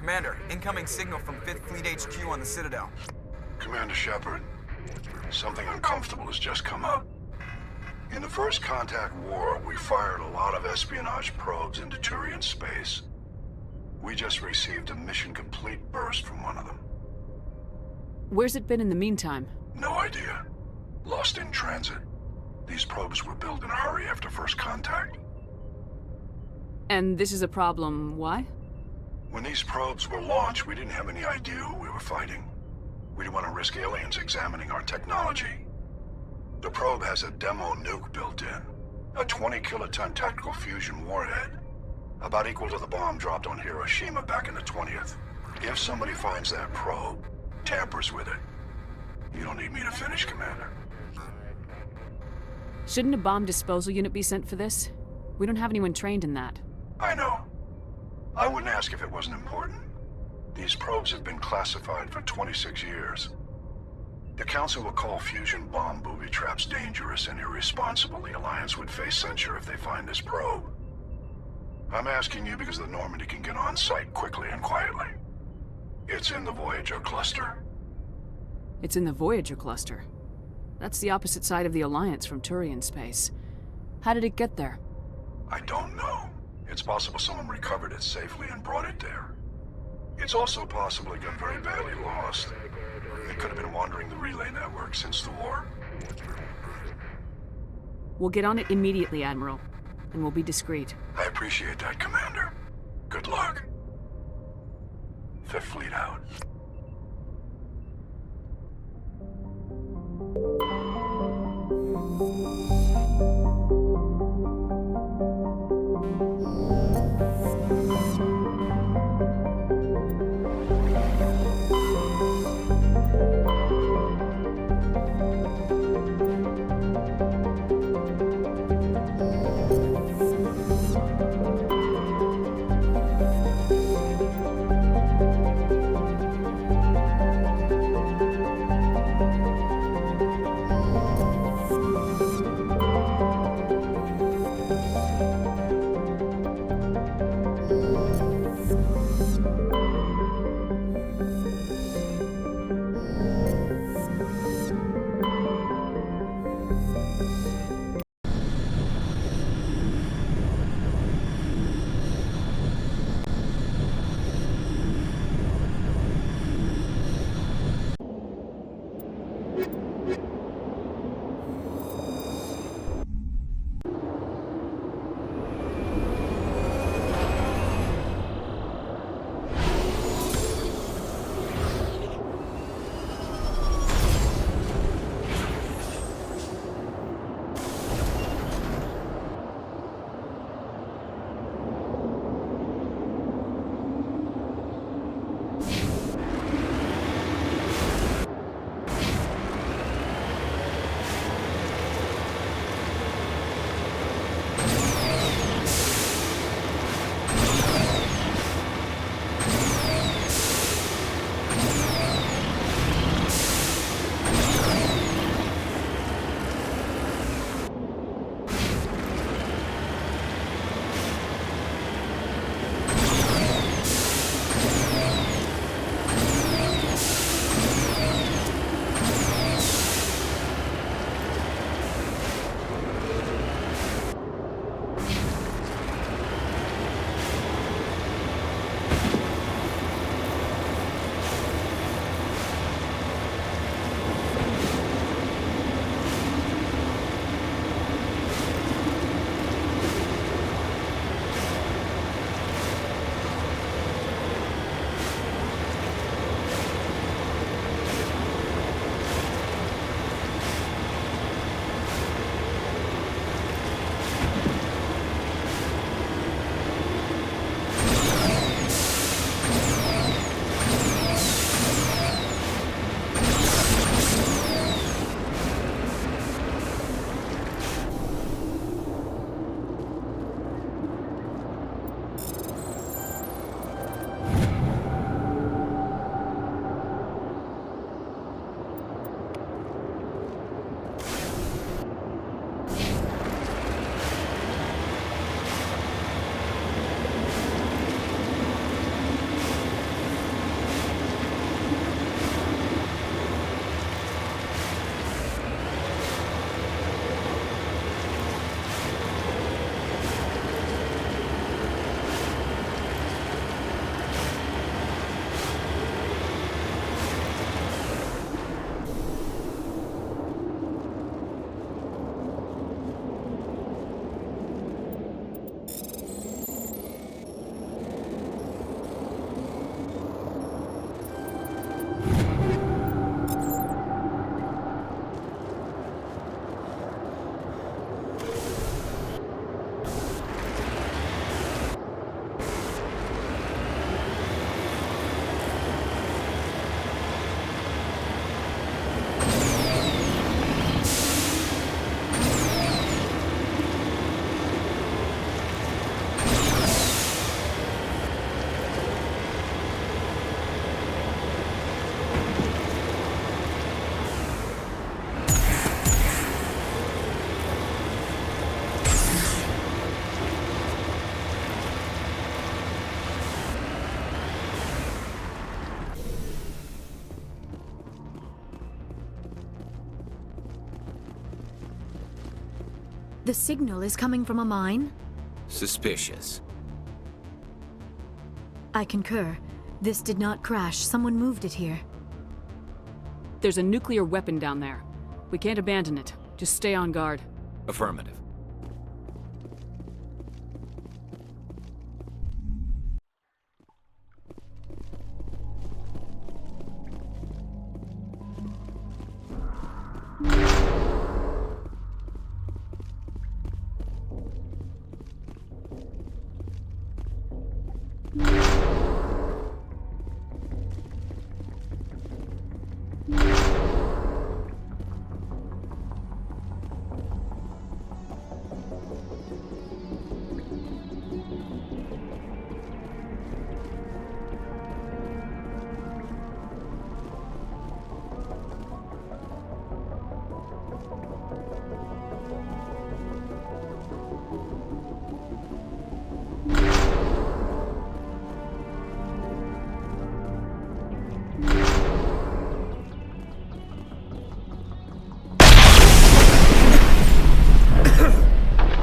Commander, incoming signal from 5th Fleet HQ on the Citadel. Commander Shepard, something uncomfortable has just come up. In the First Contact War, we fired a lot of espionage probes into Turian space. We just received a mission complete burst from one of them. Where's it been in the meantime? No idea. Lost in transit. These probes were built in a hurry after First Contact. And this is a problem, why? When these probes were launched, we didn't have any idea who we were fighting. We didn't want to risk aliens examining our technology. The probe has a demo nuke built in. A 20-kiloton tactical fusion warhead. About equal to the bomb dropped on Hiroshima back in the 20th. If somebody finds that probe, tampers with it, you don't need me to finish, Commander. Shouldn't a bomb disposal unit be sent for this? We don't have anyone trained in that. I know. I wouldn't ask if it wasn't important. These probes have been classified for 26 years. The Council will call fusion bomb booby traps dangerous and irresponsible. The Alliance would face censure if they find this probe. I'm asking you because the Normandy can get on site quickly and quietly. It's in the Voyager cluster. It's in the Voyager cluster. That's the opposite side of the Alliance from Turian space. How did it get there? I don't know. It's possible someone recovered it safely and brought it there. It's also possible it got very badly lost. It could have been wandering the relay network since the war. We'll get on it immediately, Admiral. And we'll be discreet. I appreciate that, Commander. Good luck. Fifth Fleet out. The signal is coming from a mine? Suspicious. I concur. This did not crash. Someone moved it here. There's a nuclear weapon down there. We can't abandon it. Just stay on guard. Affirmative.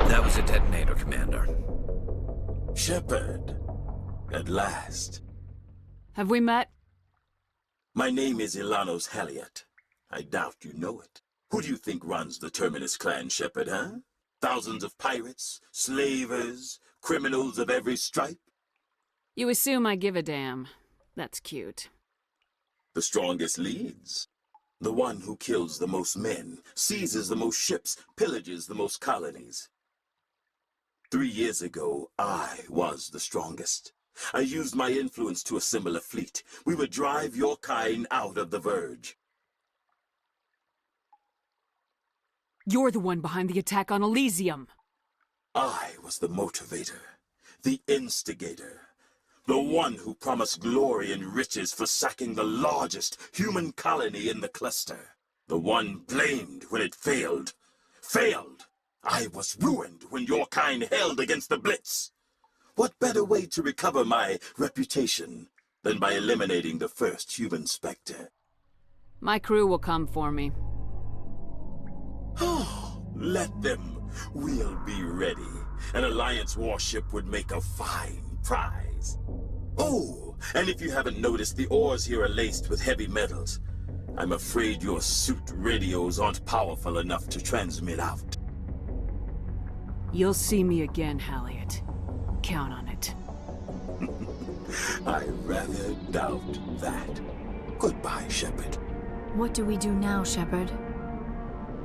That was a detonator, Commander. Shepard, at last. Have we met? My name is Ilanos Halliot. I doubt you know it. Who do you think runs the Terminus clan, Shepard, huh? Thousands of pirates, slavers, criminals of every stripe? You assume I give a damn. That's cute. The strongest leads. The one who kills the most men, seizes the most ships, pillages the most colonies. 3 years ago, I was the strongest. I used my influence to assemble a fleet. We would drive your kind out of the Verge. You're the one behind the attack on Elysium. I was the motivator, the instigator, the one who promised glory and riches for sacking the largest human colony in the cluster. The one blamed when it failed. Failed! I was ruined when your kind held against the Blitz. What better way to recover my reputation than by eliminating the first human specter? My crew will come for me. Let them. We'll be ready. An Alliance warship would make a fine prize. Oh, and if you haven't noticed, the ores here are laced with heavy metals. I'm afraid your suit radios aren't powerful enough to transmit out. You'll see me again, Halliot. Count on it. I rather doubt that. Goodbye, Shepard. What do we do now, Shepard?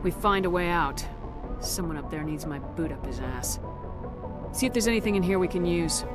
We find a way out. Someone up there needs my boot up his ass. See if there's anything in here we can use.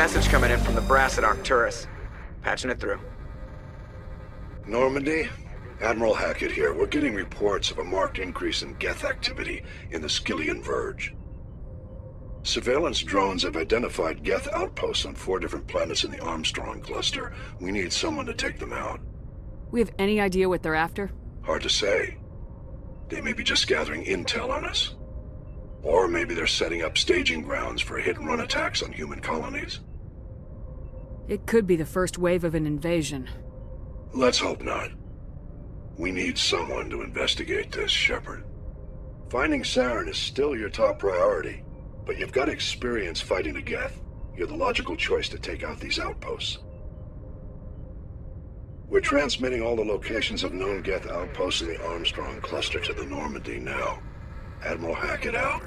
Message coming in from the brass at Arcturus. Patching it through. Normandy? Admiral Hackett here. We're getting reports of a marked increase in Geth activity in the Skyllian Verge. Surveillance drones have identified Geth outposts on 4 different planets in the Armstrong cluster. We need someone to take them out. We have any idea what they're after? Hard to say. They may be just gathering intel on us. Or maybe they're setting up staging grounds for hit-and-run attacks on human colonies. It could be the first wave of an invasion. Let's hope not. We need someone to investigate this, Shepard. Finding Saren is still your top priority, but you've got experience fighting the Geth. You're the logical choice to take out these outposts. We're transmitting all the locations of known Geth outposts in the Armstrong cluster to the Normandy now. Admiral Hackett out.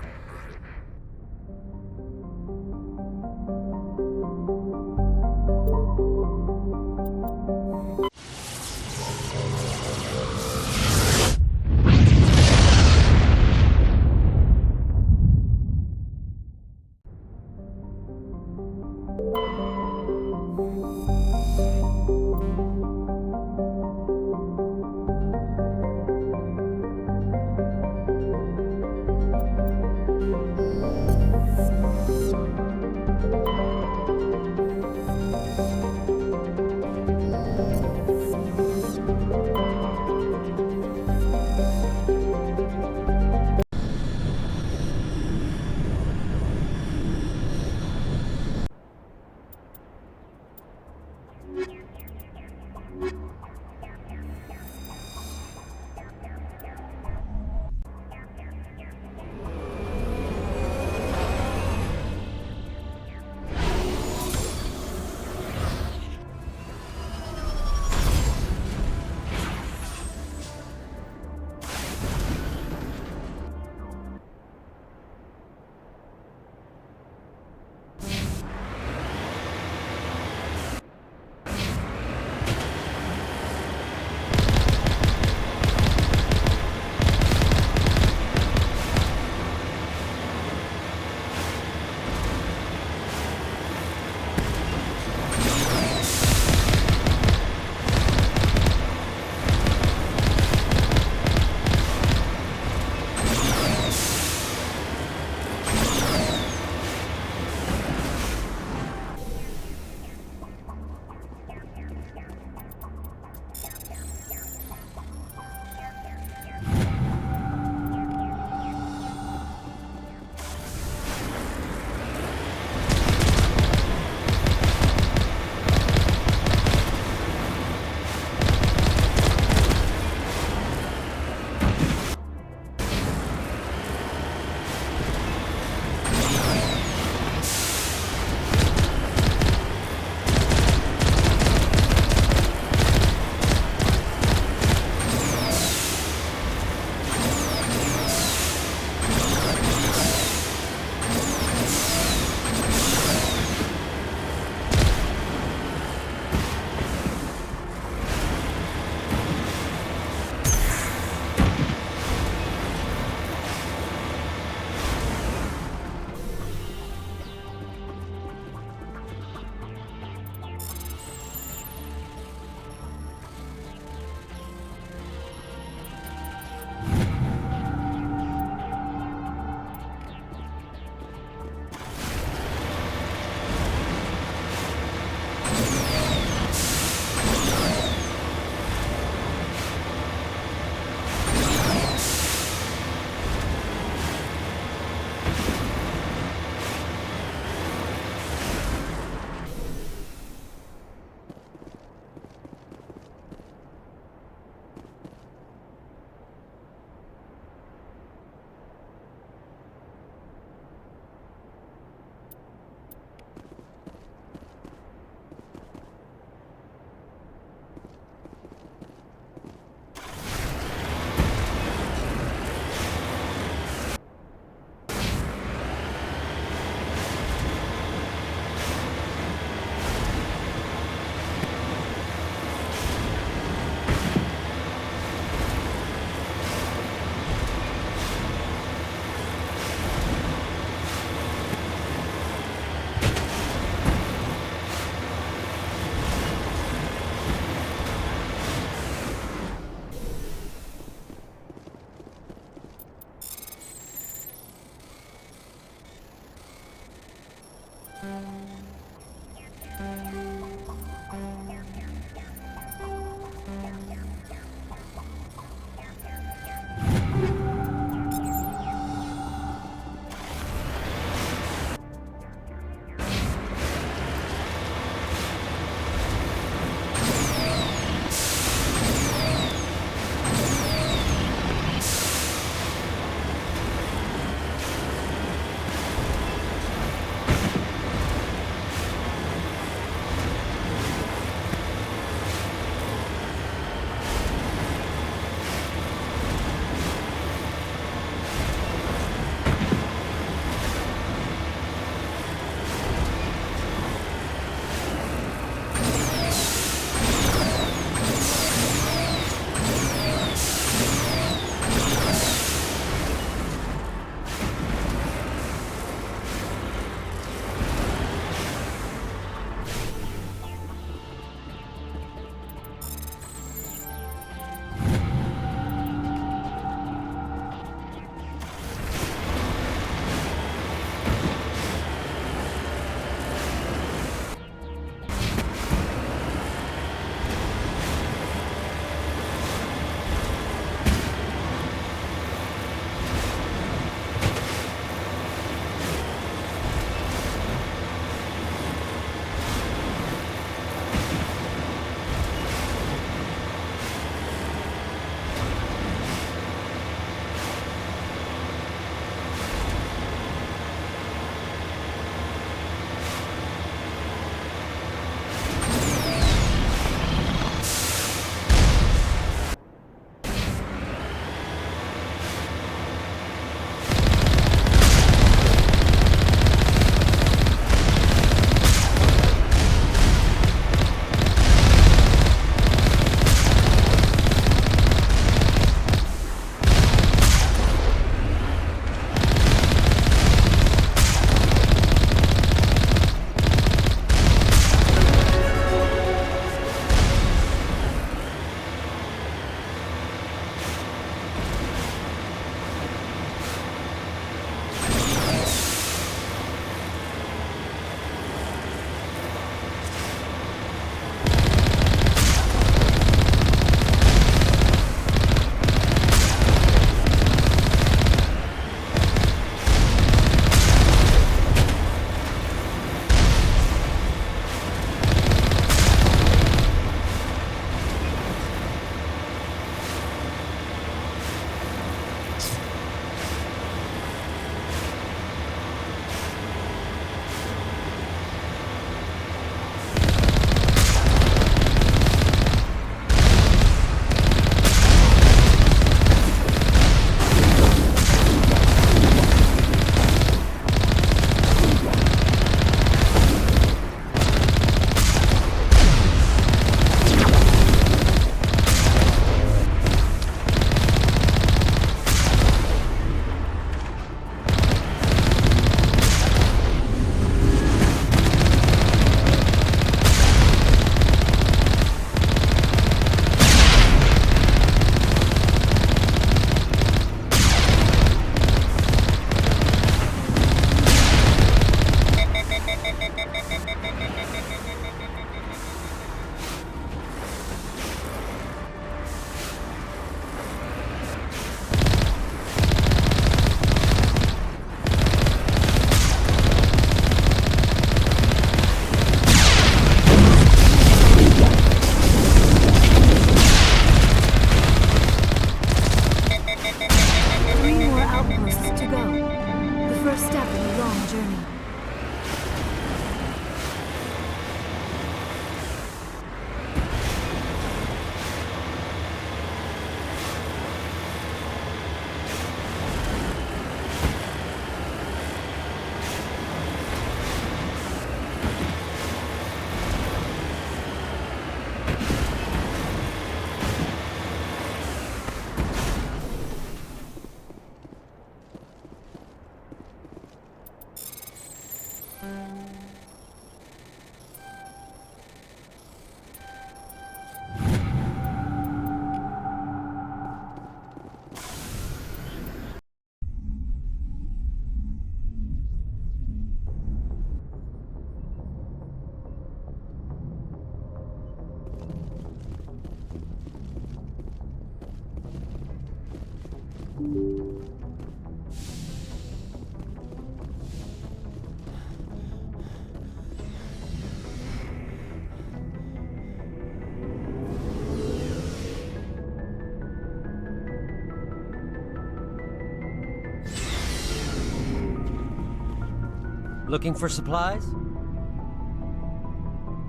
Looking for supplies?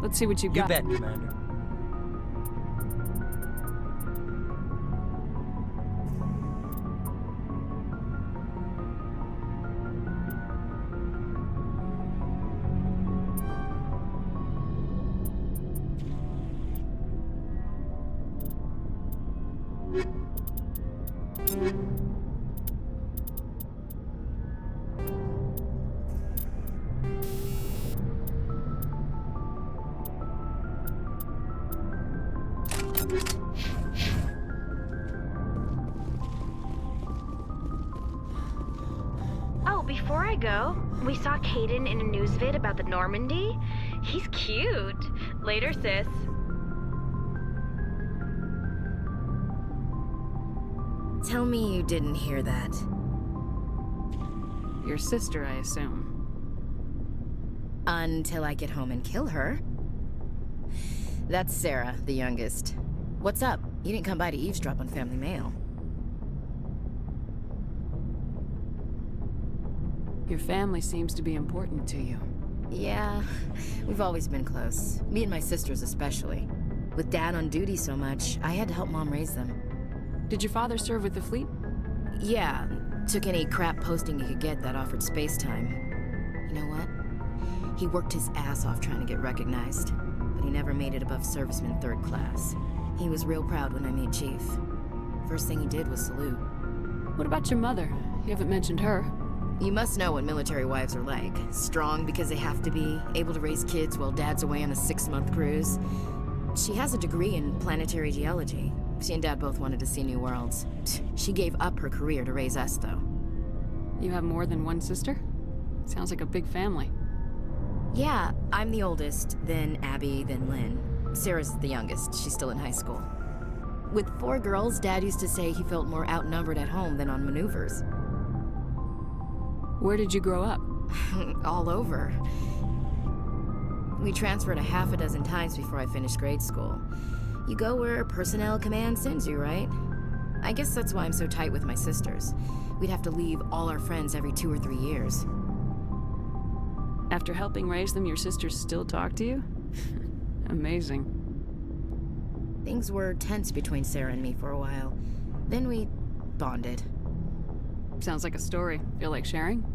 Let's see what you You got. bet, Commander. Oh, before I go, we saw Caden in a news vid about the Normandy. He's cute. Later, sis. Tell me you didn't hear that. Your sister, I assume. Until I get home and kill her. That's Sarah, the youngest. What's up? You didn't come by to eavesdrop on family mail. Your family seems to be important to you. Yeah, we've always been close. Me and my sisters especially. With Dad on duty so much, I had to help Mom raise them. Did your father serve with the fleet? Yeah, took any crap posting he could get that offered space time. You know what? He worked his ass off trying to get recognized, but he never made it above serviceman 3rd class. He was real proud when I made chief. First thing he did was salute. What about your mother? You haven't mentioned her. You must know what military wives are like. Strong because they have to be, able to raise kids while Dad's away on a 6-month cruise. She has a degree in planetary geology. She and Dad both wanted to see new worlds. She gave up her career to raise us, though. You have more than one sister? Sounds like a big family. Yeah, I'm the oldest, then Abby, then Lynn. Sarah's the youngest. She's still in high school. With 4 girls, Dad used to say he felt more outnumbered at home than on maneuvers. Where did you grow up? All over. We transferred a half a dozen times before I finished grade school. You go where personnel command sends you, right? I guess that's why I'm so tight with my sisters. We'd have to leave all our friends every 2 or 3 years. After helping raise them, your sisters still talk to you? Amazing. Things were tense between Sarah and me for a while. Then we bonded. Sounds like a story. Feel like sharing?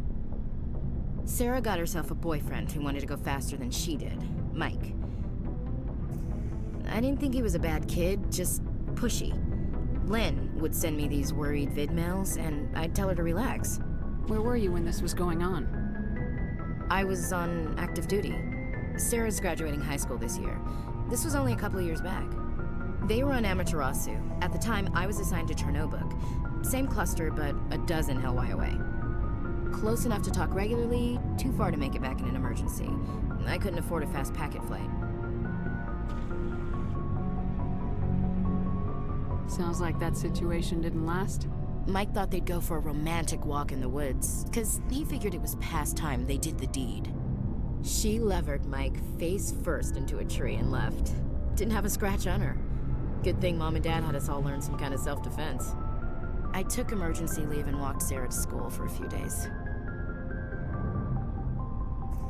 Sarah got herself a boyfriend who wanted to go faster than she did, Mike. I didn't think he was a bad kid, just pushy. Lynn would send me these worried vid mails, and I'd tell her to relax. Where were you when this was going on? I was on active duty. Sarah's graduating high school this year. This was only a couple of years back. They were on Amaterasu. At the time, I was assigned to Chernobog. Same cluster, but a dozen Hellwire away. Close enough to talk regularly, too far to make it back in an emergency. I couldn't afford a fast packet flight. Sounds like that situation didn't last. Mike thought they'd go for a romantic walk in the woods, because he figured it was past time they did the deed. She levered Mike face first into a tree and left. Didn't have a scratch on her. Good thing Mom and Dad had us all learn some kind of self-defense. I took emergency leave and walked Sarah to school for a few days.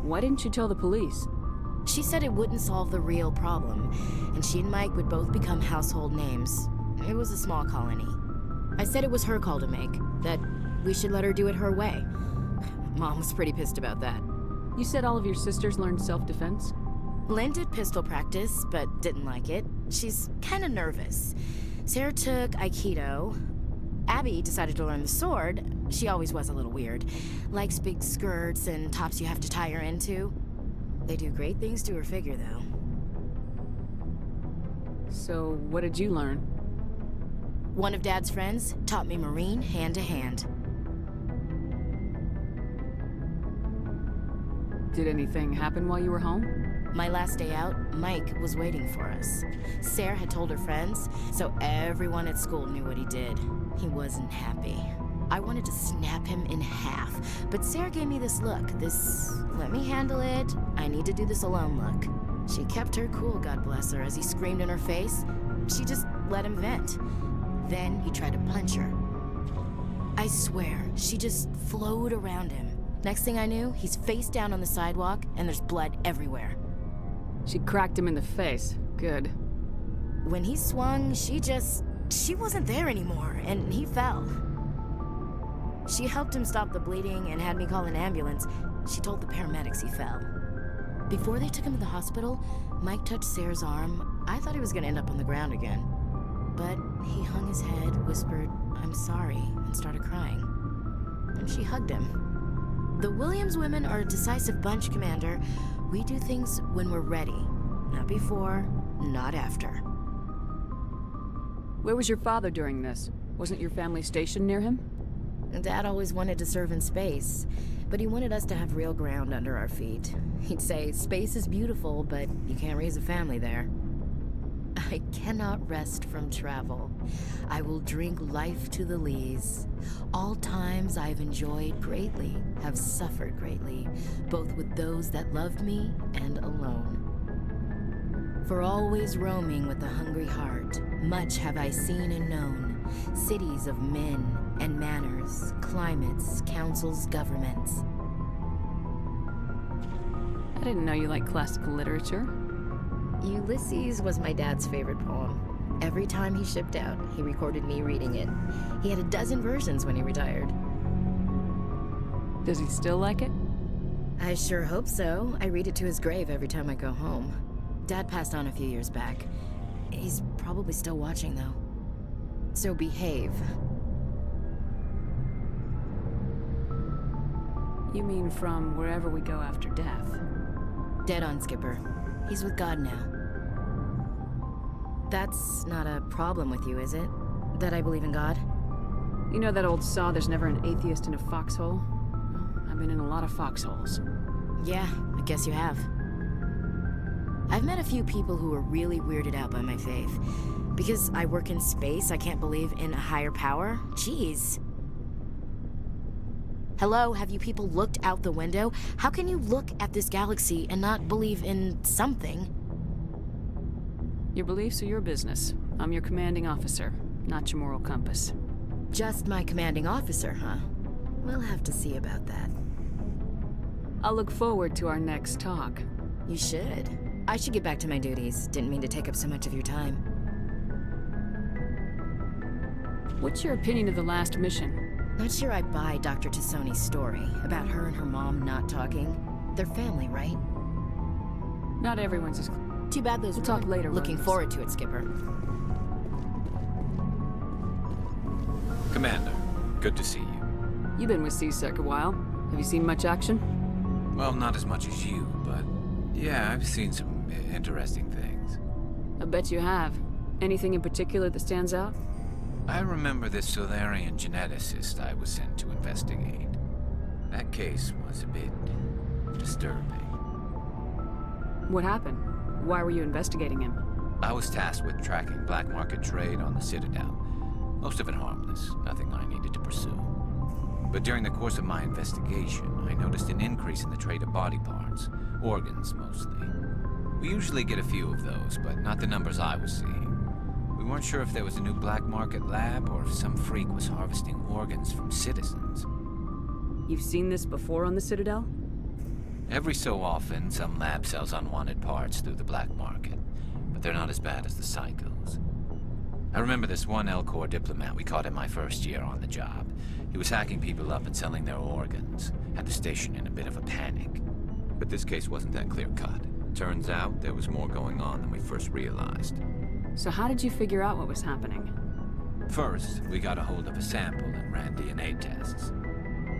Why didn't you tell the police? She said it wouldn't solve the real problem, and she and Mike would both become household names. It was a small colony. I said it was her call to make, that we should let her do it her way. Mom was pretty pissed about that. You said all of your sisters learned self-defense? Lynn did pistol practice, but didn't like it. She's kind of nervous. Sarah took Aikido. Abby decided to learn the sword. She always was a little weird. Likes big skirts and tops you have to tie her into. They do great things to her figure, though. So, what did you learn? One of Dad's friends taught me Marine hand-to-hand. Did anything happen while you were home? My last day out, Mike was waiting for us. Sarah had told her friends, so everyone at school knew what he did. He wasn't happy. I wanted to snap him in half, but Sarah gave me this look, this let me handle it, I need to do this alone look. She kept her cool, God bless her, as he screamed in her face. She just let him vent. Then he tried to punch her. I swear, she just flowed around him. Next thing I knew, he's face down on the sidewalk, and there's blood everywhere. She cracked him in the face. Good. When he swung, she wasn't there anymore, and he fell. She helped him stop the bleeding and had me call an ambulance. She told the paramedics he fell. Before they took him to the hospital, Mike touched Sarah's arm. I thought he was gonna end up on the ground again. But he hung his head, whispered, "I'm sorry," and started crying. And she hugged him. The Williams women are a decisive bunch, Commander. We do things when we're ready. Not before, not after. Where was your father during this? Wasn't your family stationed near him? Dad always wanted to serve in space, but he wanted us to have real ground under our feet. He'd say, space is beautiful, but you can't raise a family there. I cannot rest from travel. I will drink life to the lees. All times I've enjoyed greatly, have suffered greatly, both with those that loved me and alone. For always roaming with a hungry heart, much have I seen and known, cities of men and manners, climates, councils, governments. I didn't know you liked classical literature. Ulysses was my dad's favorite poem. Every time he shipped out, he recorded me reading it. He had a dozen versions when he retired. Does he still like it? I sure hope so. I read it to his grave every time I go home. Dad passed on a few years back. He's probably still watching, though. So behave. You mean from wherever we go after death? Dead on, Skipper. He's with God now. That's not a problem with you, is it? That I believe in God? You know that old saw, there's never an atheist in a foxhole? Well, I've been in a lot of foxholes. Yeah, I guess you have. I've met a few people who are really weirded out by my faith. Because I work in space, I can't believe in a higher power? Jeez. Hello, have you people looked out the window? How can you look at this galaxy and not believe in something? Your beliefs are your business. I'm your commanding officer, not your moral compass. Just my commanding officer, huh? We'll have to see about that. I'll look forward to our next talk. You should. I should get back to my duties. Didn't mean to take up so much of your time. What's your opinion of the last mission? Not sure I buy Dr. Tassoni's story about her and her mom not talking. They're family, right? Not everyone's as... Too bad those We'll talk later, Looking Williams. forward to it, Skipper. Commander, good to see you. You've been with CSEC a while. Have you seen much action? Well, not as much as you, but yeah, I've seen some interesting things. I bet you have. Anything in particular that stands out? I remember this Solarian geneticist I was sent to investigate. That case was a bit disturbing. What happened? Why were you investigating him? I was tasked with tracking black market trade on the Citadel. Most of it harmless, nothing I needed to pursue. But during the course of my investigation, I noticed an increase in the trade of body parts, organs mostly. We usually get a few of those, but not the numbers I was seeing. We weren't sure if there was a new black market lab or if some freak was harvesting organs from citizens. You've seen this before on the Citadel? Every so often, some lab sells unwanted parts through the black market, but they're not as bad as the psychos. I remember this one Elcor diplomat we caught in my first year on the job. He was hacking people up and selling their organs. Had the station in a bit of a panic. But this case wasn't that clear-cut. Turns out there was more going on than we first realized. So how did you figure out what was happening? First, we got a hold of a sample and ran DNA tests.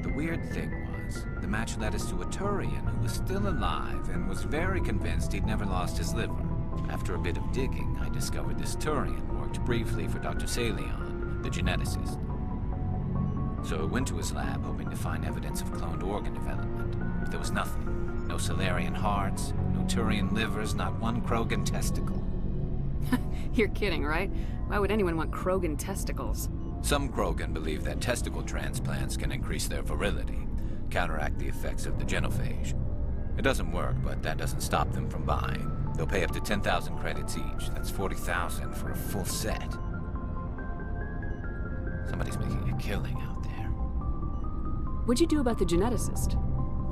The weird thing was, the match led us to a Turian who was still alive and was very convinced he'd never lost his liver. After a bit of digging, I discovered this Turian worked briefly for Dr. Salion, the geneticist. So I went to his lab hoping to find evidence of cloned organ development, but there was nothing. No Solarian hearts, no Turian livers, not one Krogan testicle. You're kidding, right? Why would anyone want Krogan testicles? Some Krogan believe that testicle transplants can increase their virility, counteract the effects of the genophage. It doesn't work, but that doesn't stop them from buying. They'll pay up to 10,000 credits each. That's 40,000 for a full set. Somebody's making a killing out there. What'd you do about the geneticist?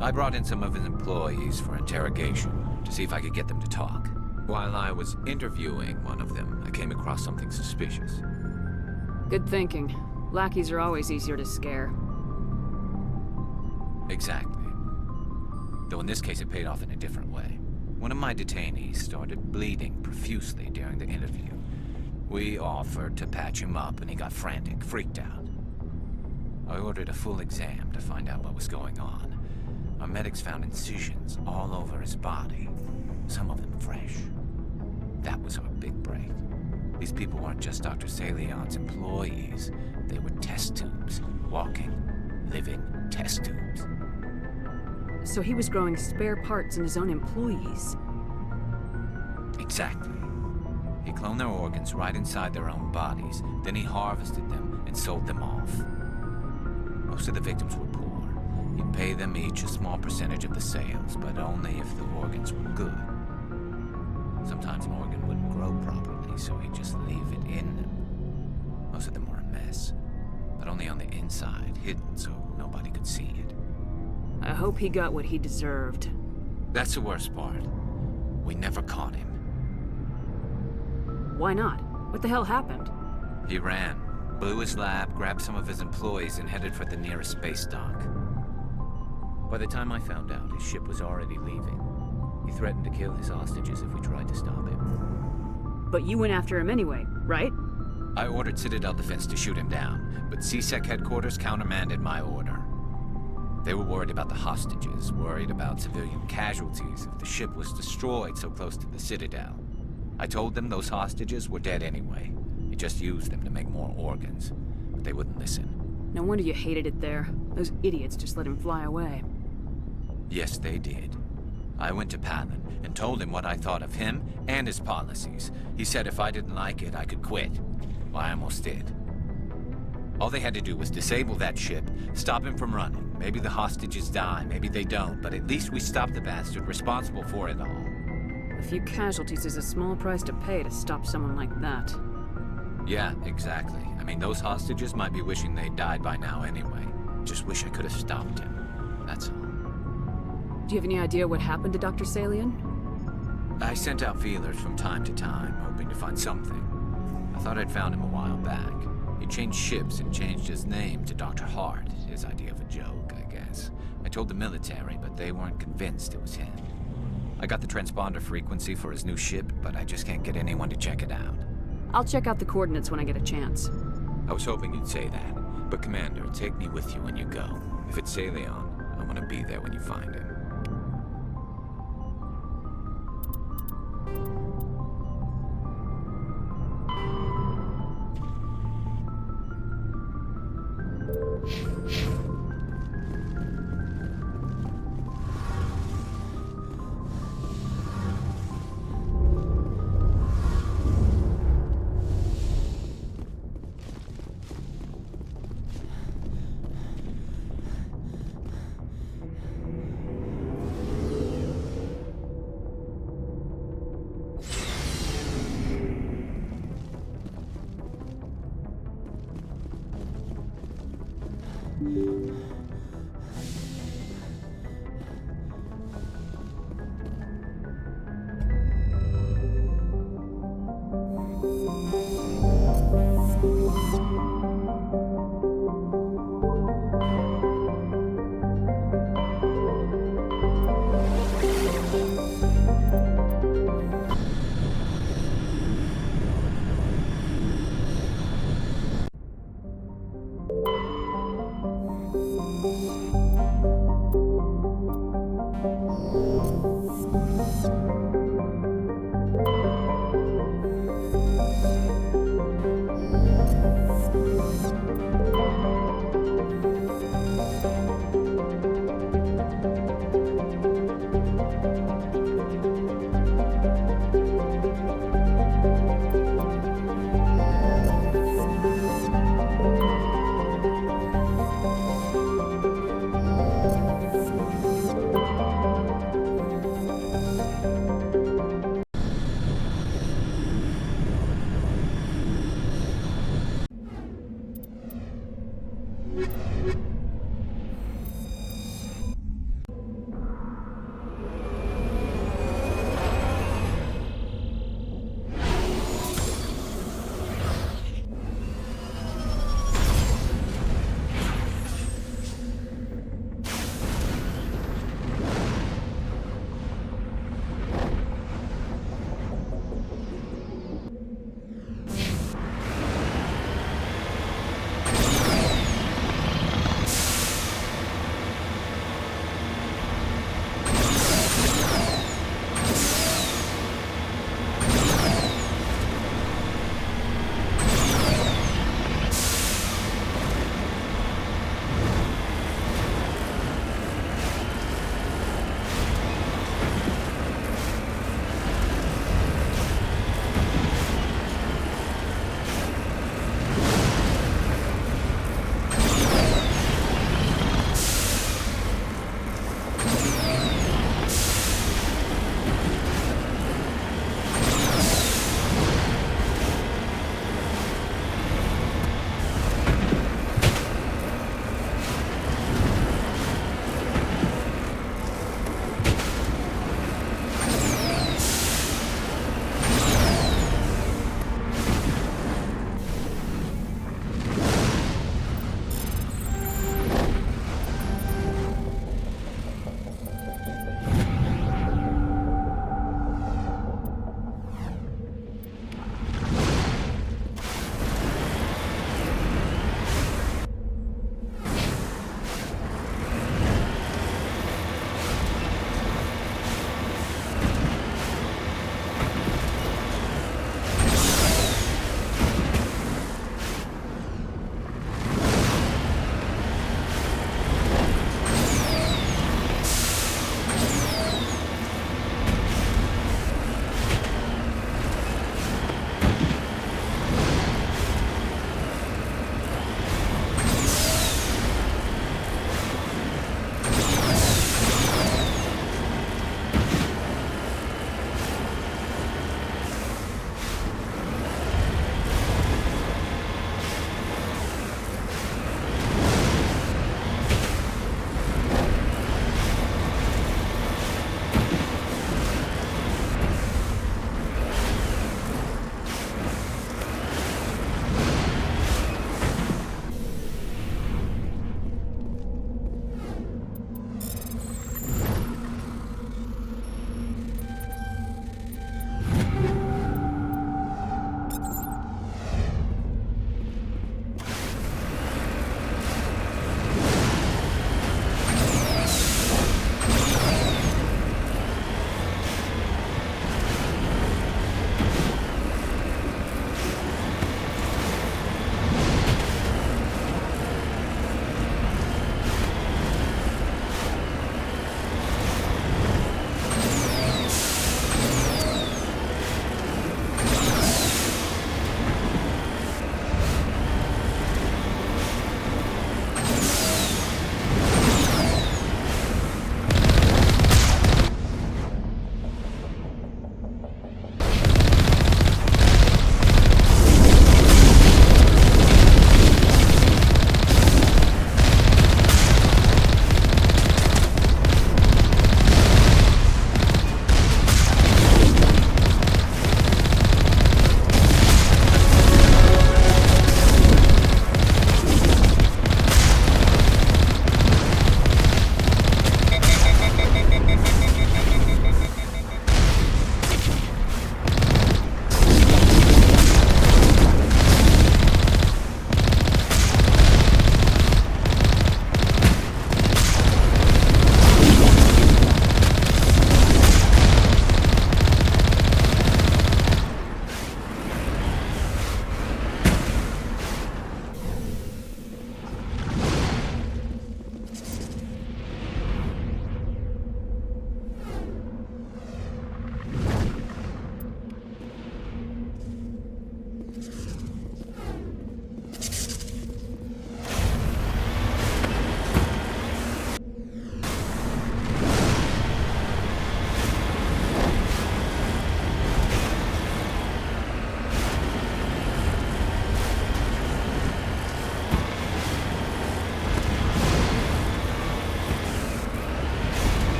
I brought in some of his employees for interrogation to see if I could get them to talk. While I was interviewing one of them, I came across something suspicious. Good thinking. Lackeys are always easier to scare. Exactly. Though in this case it paid off in a different way. One of my detainees started bleeding profusely during the interview. We offered to patch him up and he got frantic, freaked out. I ordered a full exam to find out what was going on. Our medics found incisions all over his body, some of them fresh. That was our big break. These people weren't just Dr. Salion's employees. They were test tubes, walking, living test tubes. So he was growing spare parts in his own employees. Exactly. He cloned their organs right inside their own bodies. Then he harvested them and sold them off. Most of the victims were poor. He'd pay them each a small percentage of the sales, but only if the organs were good. Sometimes an organ wouldn't grow properly, so he'd just leave it in them. Most of them were a mess, but only on the inside, hidden so nobody could see it. I hope he got what he deserved. That's the worst part. We never caught him. Why not? What the hell happened? He ran, blew his lab, grabbed some of his employees, and headed for the nearest space dock. By the time I found out, his ship was already leaving. He threatened to kill his hostages if we tried to stop him. But you went after him anyway, right? I ordered Citadel Defense to shoot him down, but CSEC headquarters countermanded my order. They were worried about the hostages, worried about civilian casualties if the ship was destroyed so close to the Citadel. I told them those hostages were dead anyway. He just used them to make more organs, but they wouldn't listen. No wonder you hated it there. Those idiots just let him fly away. Yes, they did. I went to Palin and told him what I thought of him and his policies. He said if I didn't like it, I could quit. Well, I almost did. All they had to do was disable that ship, stop him from running. Maybe the hostages die, maybe they don't, but at least we stopped the bastard responsible for it all. A few casualties is a small price to pay to stop someone like that. Yeah, exactly. I mean, those hostages might be wishing they'd died by now anyway. Just wish I could have stopped him. That's all. Do you have any idea what happened to Dr. Salion? I sent out feelers from time to time, hoping to find something. I thought I'd found him a while back. He changed ships and changed his name to Dr. Hart, his idea of a joke, I guess. I told the military, but they weren't convinced it was him. I got the transponder frequency for his new ship, but I just can't get anyone to check it out. I'll check out the coordinates when I get a chance. I was hoping you'd say that, but Commander, take me with you when you go. If it's Salion, I want to be there when you find him.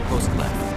outpost left.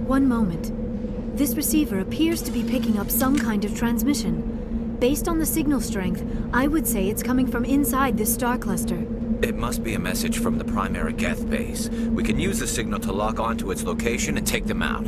One moment. This receiver appears to be picking up some kind of transmission. Based on the signal strength, I would say it's coming from inside this star cluster. It must be a message from the primary Geth base. We can use the signal to lock onto its location and take them out.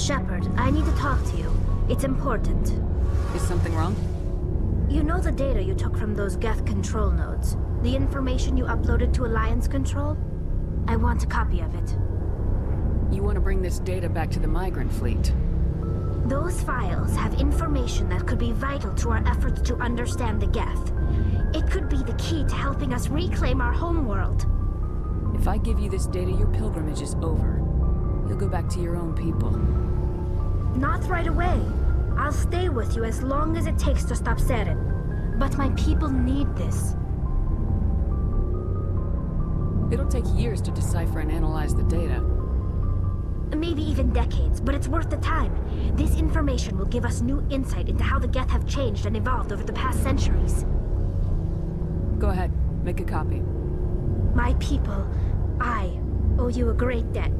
Shepard, I need to talk to you. It's important. Is something wrong? You know the data you took from those Geth control nodes? The information you uploaded to Alliance Control? I want a copy of it. You want to bring this data back to the migrant fleet? Those files have information that could be vital to our efforts to understand the Geth. It could be the key to helping us reclaim our homeworld. If I give you this data, your pilgrimage is over. You'll go back to your own people. Not right away. I'll stay with you as long as it takes to stop Seren. But my people need this. It'll take years to decipher and analyze the data. Maybe even decades, but it's worth the time. This information will give us new insight into how the Geth have changed and evolved over the past centuries. Go ahead, make a copy. My people, I owe you a great debt.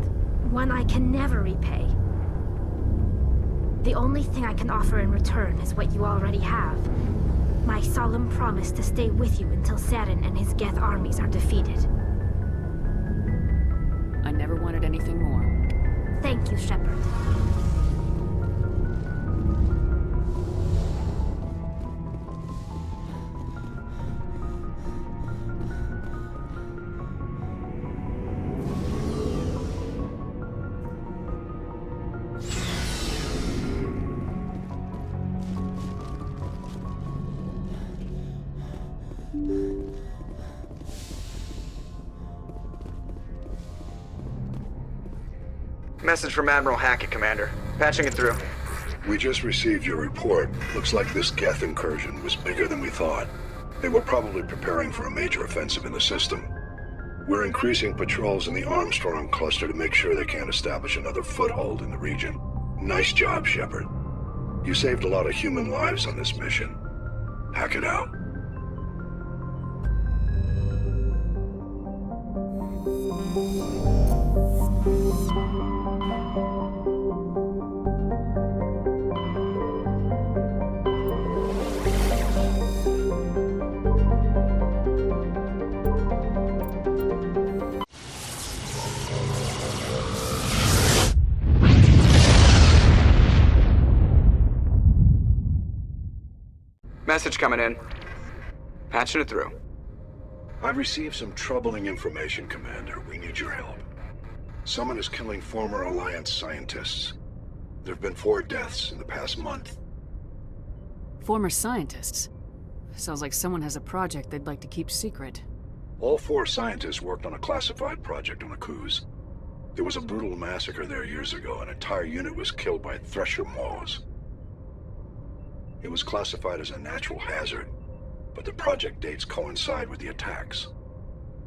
One I can never repay. The only thing I can offer in return is what you already have. My solemn promise to stay with you until Seren and his Geth armies are defeated. I never wanted anything more. Thank you, Shepard. Message from Admiral Hackett, Commander. Patching it through. We just received your report. Looks like this Geth incursion was bigger than we thought. They were probably preparing for a major offensive in the system. We're increasing patrols in the Armstrong cluster to make sure they can't establish another foothold in the region. Nice job, Shepard. You saved a lot of human lives on this mission. Hackett out. Message coming in. Patching it through. I've received some troubling information, Commander. We need your help. Someone is killing former Alliance scientists. There have been 4 deaths in the past month. Former scientists? Sounds like someone has a project they'd like to keep secret. All 4 scientists worked on a classified project on Akuz. There was a brutal massacre there years ago. An entire unit was killed by Thresher Maws. It was classified as a natural hazard, but the project dates coincide with the attacks.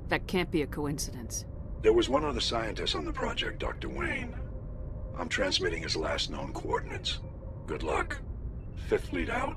That can't be a coincidence. There was one other scientist on the project, Dr. Wayne. I'm transmitting his last known coordinates. Good luck. 5th Fleet out.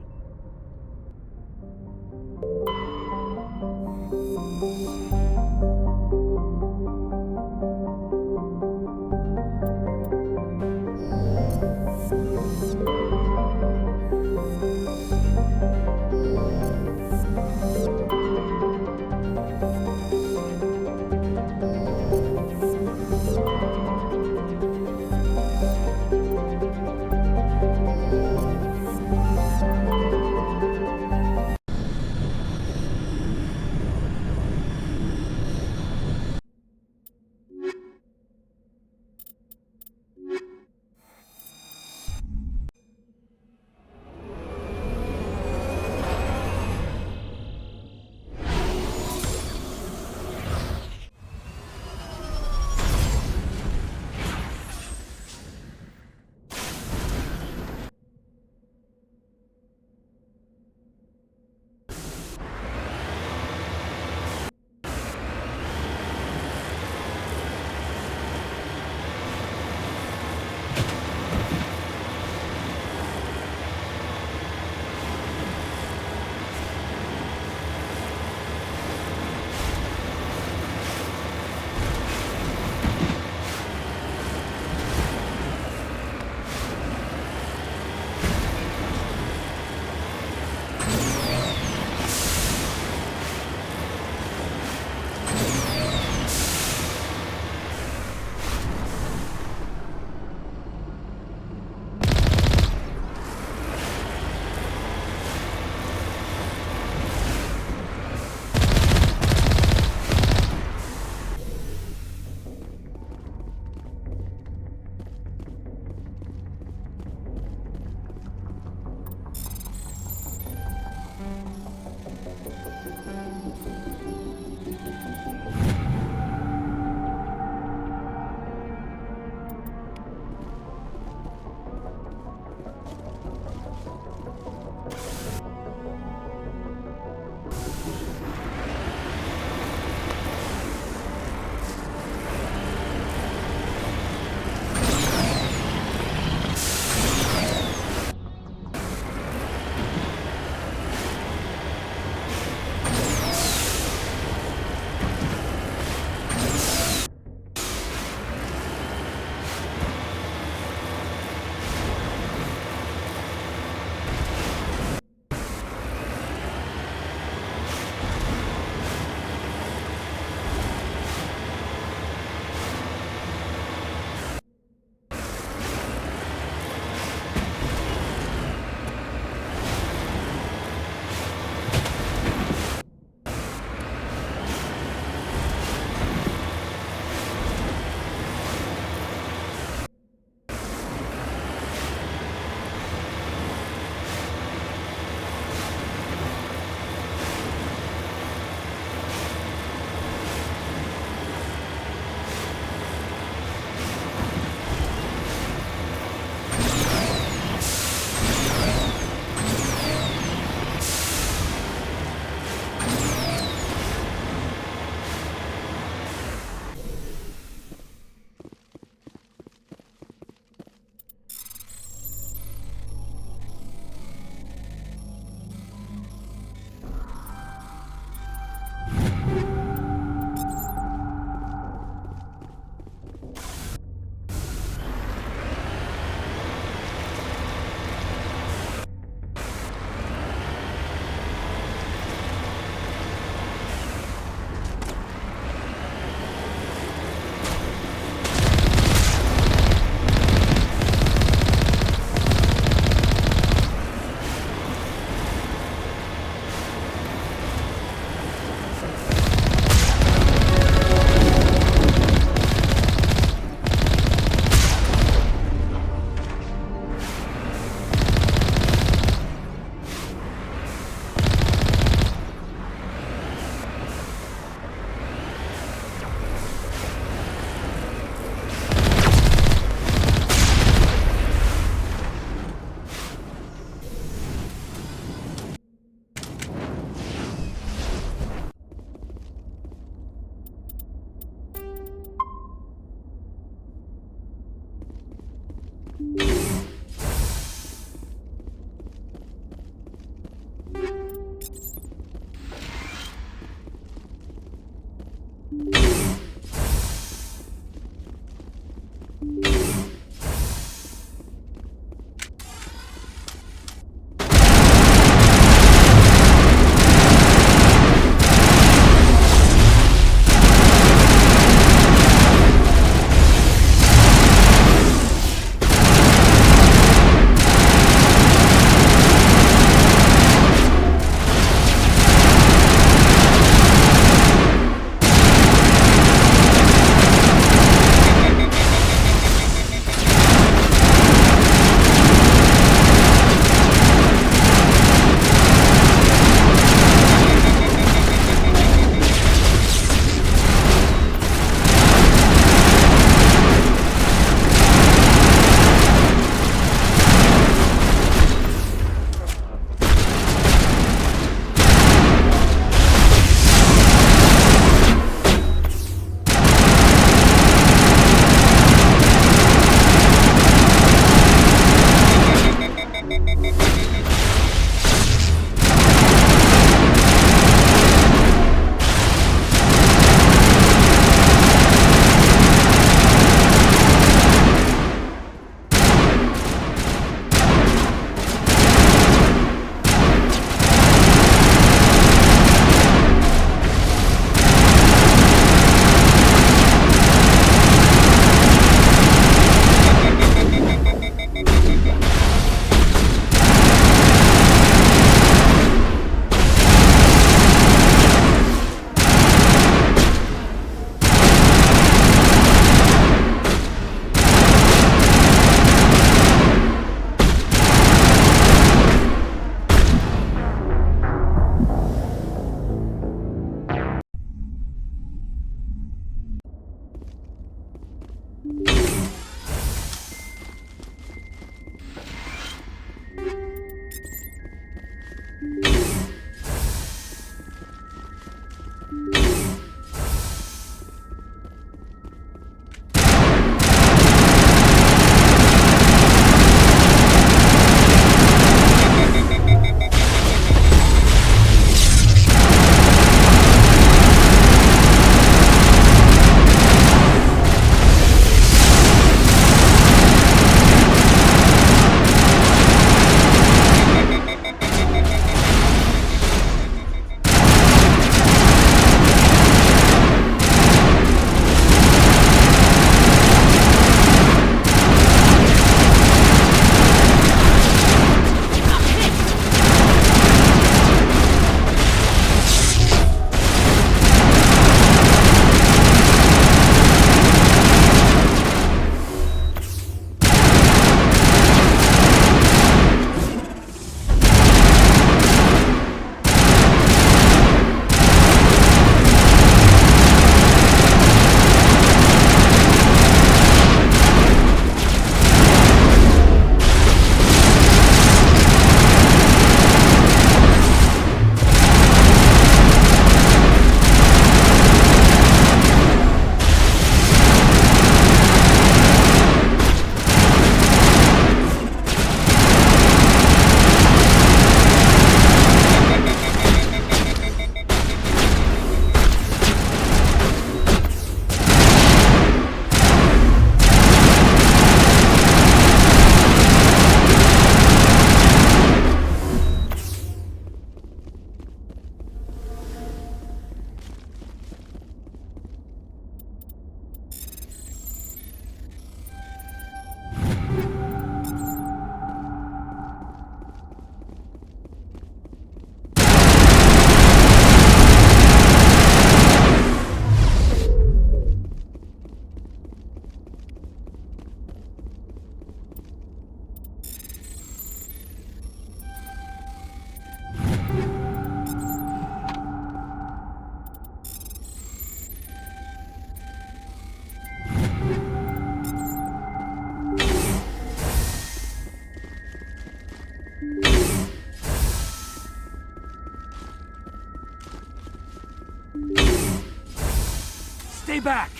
Stay back!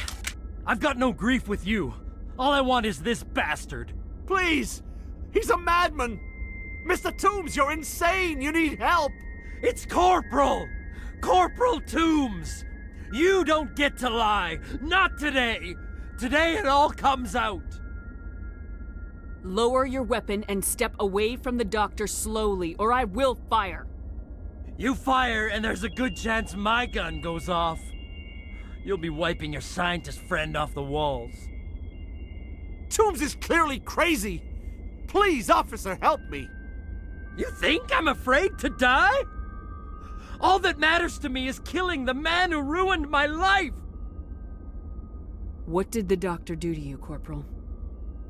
I've got no grief with you. All I want is this bastard. Please! He's a madman! Mr. Toombs, you're insane! You need help! It's Corporal! Corporal Toombs! You don't get to lie! Not today! Today it all comes out! Lower your weapon and step away from the doctor slowly, or I will fire. You fire, and there's a good chance my gun goes off. You'll be wiping your scientist friend off the walls. Toombs is clearly crazy! Please, officer, help me! You think I'm afraid to die? All that matters to me is killing the man who ruined my life! What did the doctor do to you, Corporal?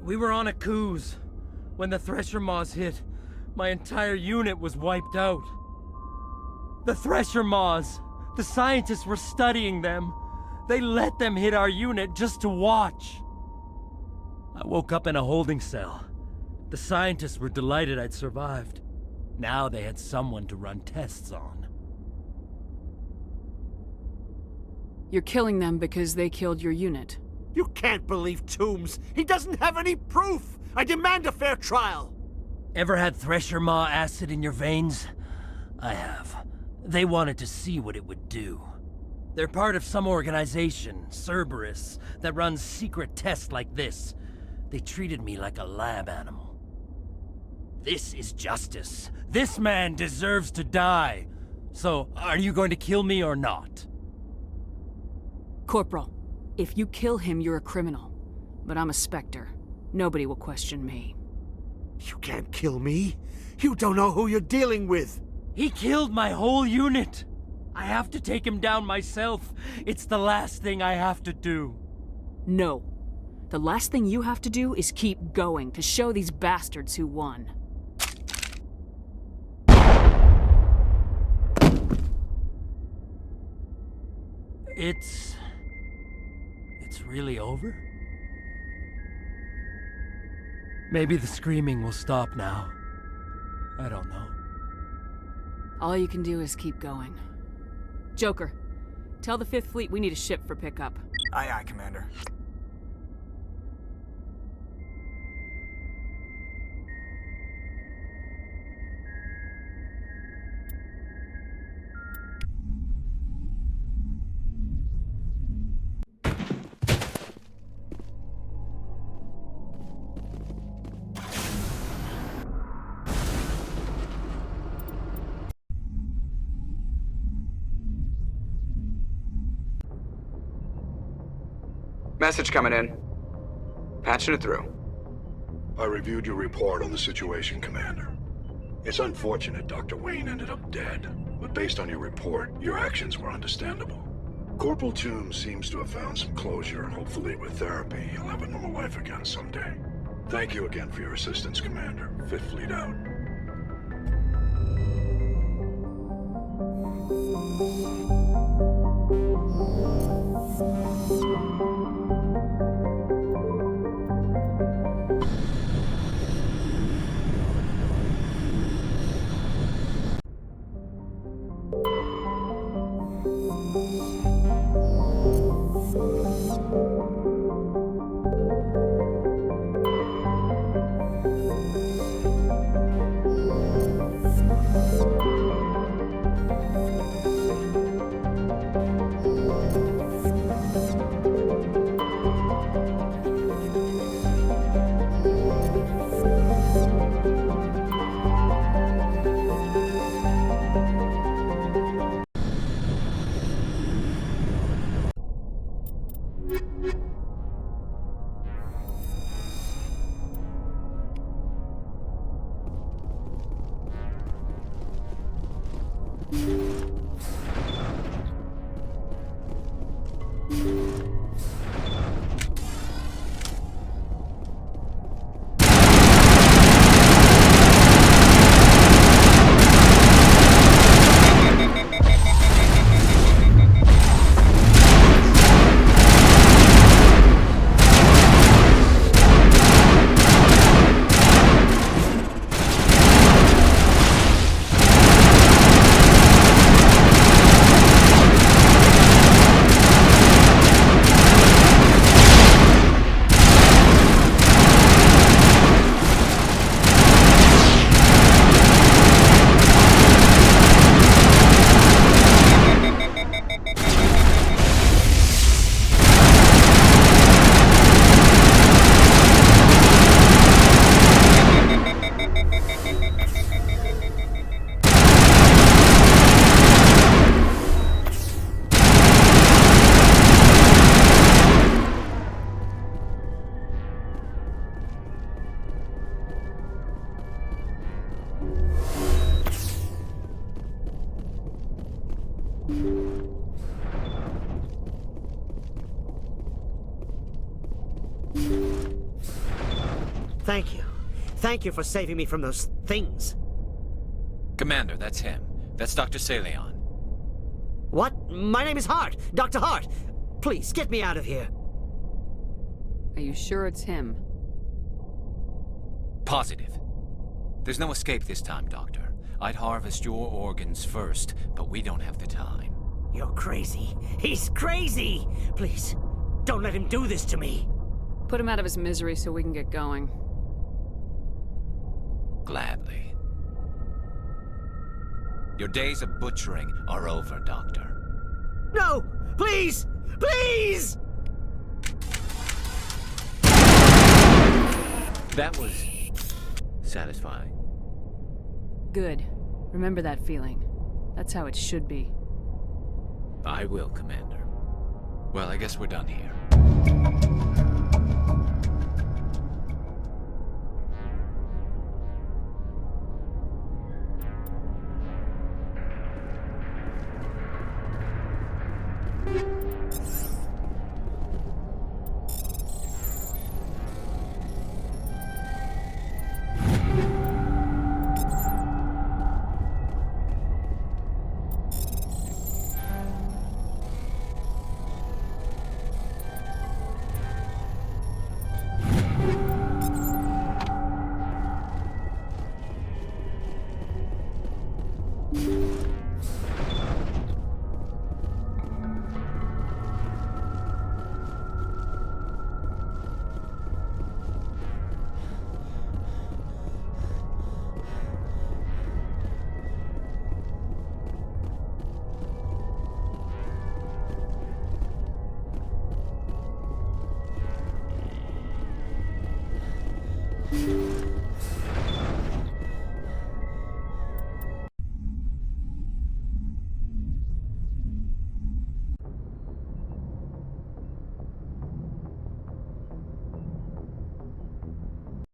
We were on a cruise. When the Thresher Maws hit, my entire unit was wiped out. The Thresher Maws, the scientists were studying them. They let them hit our unit just to watch. I woke up in a holding cell. The scientists were delighted I'd survived. Now they had someone to run tests on. You're killing them because they killed your unit. You can't believe Toombs! He doesn't have any proof! I demand a fair trial! Ever had Thresher Maw acid in your veins? I have. They wanted to see what it would do. They're part of some organization, Cerberus, that runs secret tests like this. They treated me like a lab animal. This is justice. This man deserves to die. So, are you going to kill me or not? Corporal, if you kill him, you're a criminal. But I'm a Spectre. Nobody will question me. You can't kill me. You don't know who you're dealing with. He killed my whole unit. I have to take him down myself. It's the last thing I have to do. No. The last thing you have to do is keep going to show these bastards who won. It's really over? Maybe the screaming will stop now. I don't know. All you can do is keep going. Joker, tell the 5th Fleet we need a ship for pickup. Aye, aye, Commander. Message coming in. Patching it through. I reviewed your report on the situation, Commander. It's unfortunate Dr. Wayne ended up dead, but based on your report, your actions were understandable. Corporal Toombs seems to have found some closure, and hopefully with therapy, he'll have a normal life again someday. Thank you again for your assistance, Commander. 5th Fleet out. Thank you. Thank you for saving me from those things. Commander, that's him. That's Dr. Saleon. What? My name is Hart. Dr. Hart. Please, get me out of here. Are you sure it's him? Positive. There's no escape this time, Doctor. I'd harvest your organs first, but we don't have the time. You're crazy. He's crazy! Please, don't let him do this to me. Put him out of his misery so we can get going. Gladly. Your days of butchering are over, Doctor. No! Please! Please! That was satisfying. Good. Remember that feeling. That's how it should be. I will, Commander. Well, I guess we're done here.